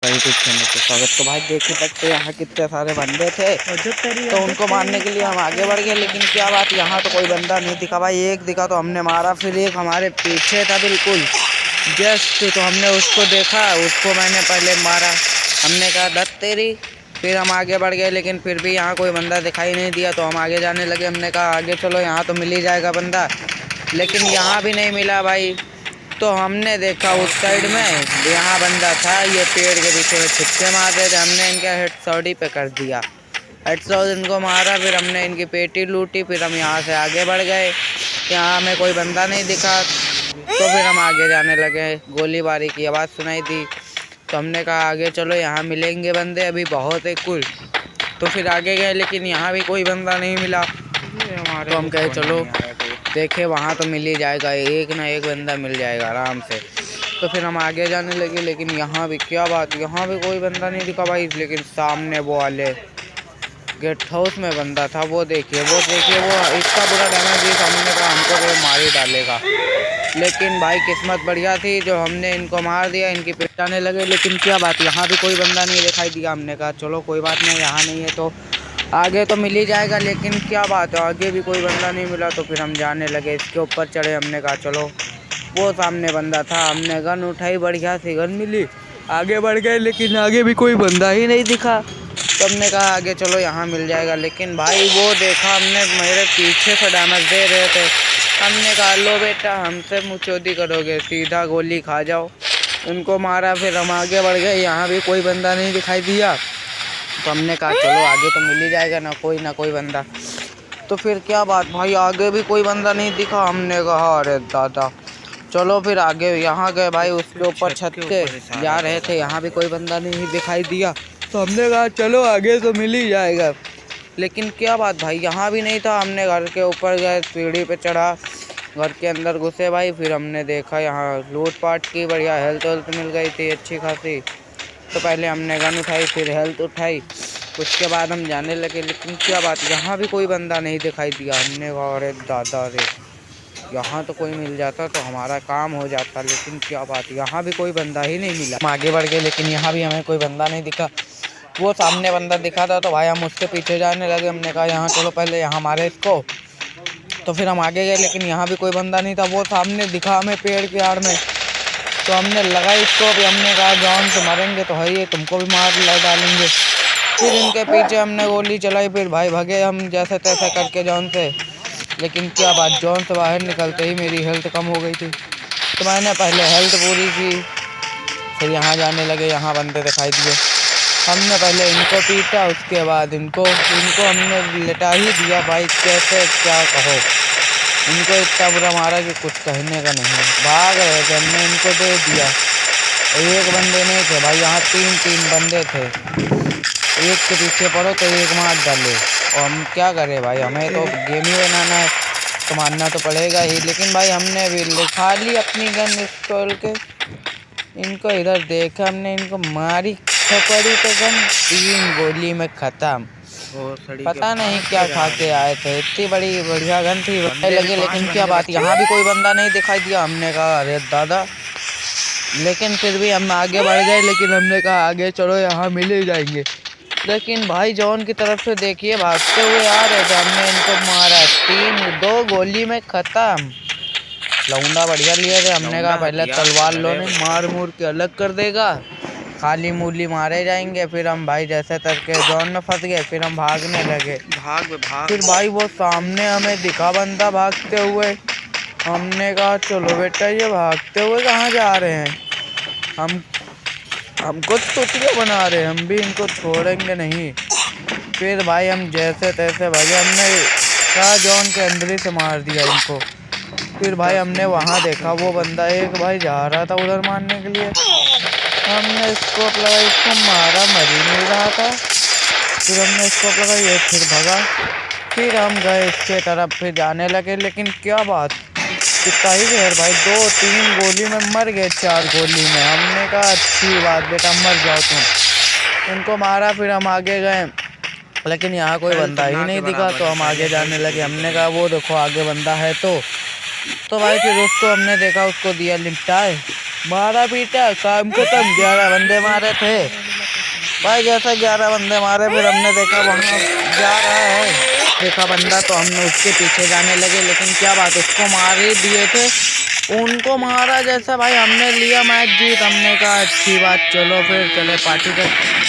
आपका YouTube channel पे स्वागत। तो भाई देख ही सकते यहाँ कितने सारे बंदे थे, तो उनको मारने के लिए हम आगे बढ़ गए। लेकिन क्या बात, यहाँ तो कोई बंदा नहीं दिखा भाई। एक दिखा तो हमने मारा, फिर एक हमारे पीछे था बिल्कुल जस्ट, तो हमने उसको देखा, उसको मैंने पहले मारा। हमने कहा दत्त तेरी, फिर हम आगे बढ़ गए। लेकिन फिर भी यहाँ कोई बंदा दिखाई नहीं दिया, तो हम आगे जाने लगे। हमने कहा आगे चलो, यहाँ तो मिल ही जाएगा बंदा, लेकिन यहाँ भी नहीं मिला भाई। तो हमने देखा उस साइड में यहाँ बंदा था, ये पेड़ के पीछे में छिक्के मार रहे थे। हमने इनका हेडशॉट ही पे कर दिया, हेडशॉट इनको मारा, फिर हमने इनकी पेटी लूटी। फिर हम यहाँ से आगे बढ़ गए, यहाँ हमें कोई बंदा नहीं दिखा, तो फिर हम आगे जाने लगे। गोलीबारी की आवाज़ सुनाई दी, तो हमने कहा आगे चलो, यहाँ मिलेंगे बंदे अभी बहुत है कुल। तो फिर आगे गए, लेकिन यहाँ भी कोई बंदा नहीं मिला। तो हम कहे चलो देखे, वहाँ तो मिल ही जाएगा, एक ना एक बंदा मिल जाएगा आराम से। तो फिर हम आगे जाने लगे, लेकिन यहाँ भी क्या बात, यहाँ भी कोई बंदा नहीं दिखा भाई। लेकिन सामने वो वाले गेट हाउस में बंदा था, वो देखिए वो इतना बुरा डैमेज दिया, हमने कहा हमको तो मार ही डालेगा। लेकिन भाई किस्मत बढ़िया थी, जो हमने इनको मार दिया, इनकी पहचाने लगे। लेकिन क्या बात, यहाँ भी कोई बंदा नहीं दिखाई दिया। हमने कहा चलो कोई बात नहीं, यहाँ नहीं है तो आगे तो मिल ही जाएगा। लेकिन क्या बात है, आगे भी कोई बंदा नहीं मिला। तो फिर हम जाने लगे, इसके ऊपर चढ़े। हमने कहा चलो, वो सामने बंदा था, हमने गन उठाई, बढ़िया सी गन मिली, आगे बढ़ गए। लेकिन आगे भी कोई बंदा ही नहीं दिखा, तो हमने कहा आगे चलो, यहाँ मिल जाएगा। लेकिन भाई वो देखा हमने, मेरे पीछे से डैमेज दे रहे थे। हमने कहा लो बेटा, हमसे मुँहचोदी करोगे, सीधा गोली खा जाओ। उनको मारा, फिर हम आगे बढ़ गए, यहाँ भी कोई बंदा नहीं दिखाई दिया। तो हमने कहा चलो आगे तो मिल ही जाएगा, ना कोई बंदा। तो फिर क्या बात भाई, आगे भी कोई बंदा नहीं दिखा। हमने कहा अरे दादा, चलो फिर आगे यहाँ गए भाई, उसके ऊपर छत पे जा रहे थे, यहाँ भी कोई बंदा नहीं दिखाई दिया। तो हमने कहा चलो आगे तो मिल ही जाएगा। लेकिन क्या बात भाई, यहाँ भी नहीं था। हमने घर के ऊपर गए, सीढ़ी पे चढ़ा, घर के अंदर घुसे भाई। फिर हमने देखा यहाँ लूटपाट की, बढ़िया हेल्थ मिल गई थी अच्छी खासी। तो पहले हमने गन उठाई, फिर हेल्थ उठाई, उसके बाद हम जाने लगे। लेकिन क्या बात, यहाँ भी कोई बंदा नहीं दिखाई दिया। हमने कहा अरे दादा रे, यहाँ तो कोई मिल जाता तो हमारा काम हो जाता। लेकिन क्या बात, यहाँ भी कोई बंदा ही नहीं मिला। हम आगे बढ़ गए, लेकिन यहाँ भी हमें कोई बंदा नहीं दिखा। वो सामने बंदा दिखा था, तो भाई हम उसके पीछे जाने लगे। हमने कहा यहाँ चलो, पहले यहाँ मारे इसको। तो फिर हम आगे गए, लेकिन यहाँ भी कोई बंदा नहीं था। वो सामने दिखा हमें पेड़ की आड़ में, तो हमने लगाई इसको भी। हमने कहा जॉन से मरेंगे तो है, ये तुमको भी मार डालेंगे। फिर इनके पीछे हमने गोली चलाई, फिर भाई भगे हम जैसे तैसे करके जॉन से। लेकिन क्या बात, जॉन से बाहर निकलते ही मेरी हेल्थ कम हो गई थी, तो मैंने पहले हेल्थ पूरी की। फिर यहाँ जाने लगे, यहाँ बंदे दिखाई दिए। हमने पहले इनको पीटा, उसके बाद इनको हमने लिटा ही दिया भाई। कैसे क्या कहो, इनको इतना बुरा मारा कि कुछ कहने का नहीं। भाग रहे थे, हमने इनको दे दिया। एक बंदे नहीं थे भाई, यहाँ तीन बंदे थे। एक के पीछे पड़ो तो एक मार डाले, और हम क्या करें भाई, हमें तो गेम ही बनाना है, तो मारना तो पड़ेगा ही। लेकिन भाई हमने भी लिखा ली अपनी गन खोल के, इनको इधर देखा, हमने इनको मारी खपड़ी तो गन 3 गोली में ख़त्म। पता नहीं क्या खा के आए थे, इतनी बड़ी बढ़िया गन थी लगे। लेकिन क्या बात, यहाँ भी कोई बंदा नहीं दिखाई दिया। हमने कहा अरे दादा, लेकिन फिर भी हम आगे बढ़ गए। लेकिन हमने कहा आगे चलो, यहाँ मिल ही जाएंगे। लेकिन भाई जॉन की तरफ से देखिए भागते हुए आ रहे थे, हमने इनको मारा 2 गोली में ख़त्म। लौंडा बढ़िया लिए थे। हमने कहा पहले तलवार लो, ने मार मूर के अलग कर देगा, खाली मूली मारे जाएंगे। फिर हम भाई जैसे तक जॉन में फंस गए, फिर हम भागने लगे। फिर भाई वो सामने हमें दिखा बंदा भागते हुए। हमने कहा चलो बेटा, ये भागते हुए कहाँ जा रहे हैं, हमको चुतिया बना रहे, हम भी इनको छोड़ेंगे नहीं। फिर भाई हम जैसे तैसे भाई, हमने कहा जॉन के अंदर ही से मार दिया इनको। फिर भाई हमने वहाँ देखा, वो बंदा एक भाई जा रहा था उधर मारने के लिए। हमने स्कोप लगाई, इसको मारा, मर ही नहीं रहा था। फिर हमने स्कोप लगाई, ये फिर भगा। फिर हम गए इसके तरफ, फिर जाने लगे। लेकिन क्या बात, कितना ही देर भाई, 2-3 गोली में मर गए, 4 गोली में। हमने कहा अच्छी बात बेटा, मर जाओ तुम। उनको मारा, फिर हम आगे गए, लेकिन यहाँ कोई बंदा ही नहीं दिखा। तो हम आगे जाने लगे। हमने कहा वो देखो आगे बंदा है। तो भाई फिर उसको हमने देखा, उसको दिया लिपटाए। मारा पीटा, काम खत्म। 11 बंदे मारे थे भाई। जैसे 11 बंदे मारे, फिर हमने देखा वहाँ जा रहा है, देखा बंदा, तो हमने उसके पीछे जाने लगे। लेकिन क्या बात, उसको मार ही दिए थे। उनको मारा जैसा भाई, हमने लिया मैच जीत। हमने कहा अच्छी बात, चलो फिर चले पार्टी कर।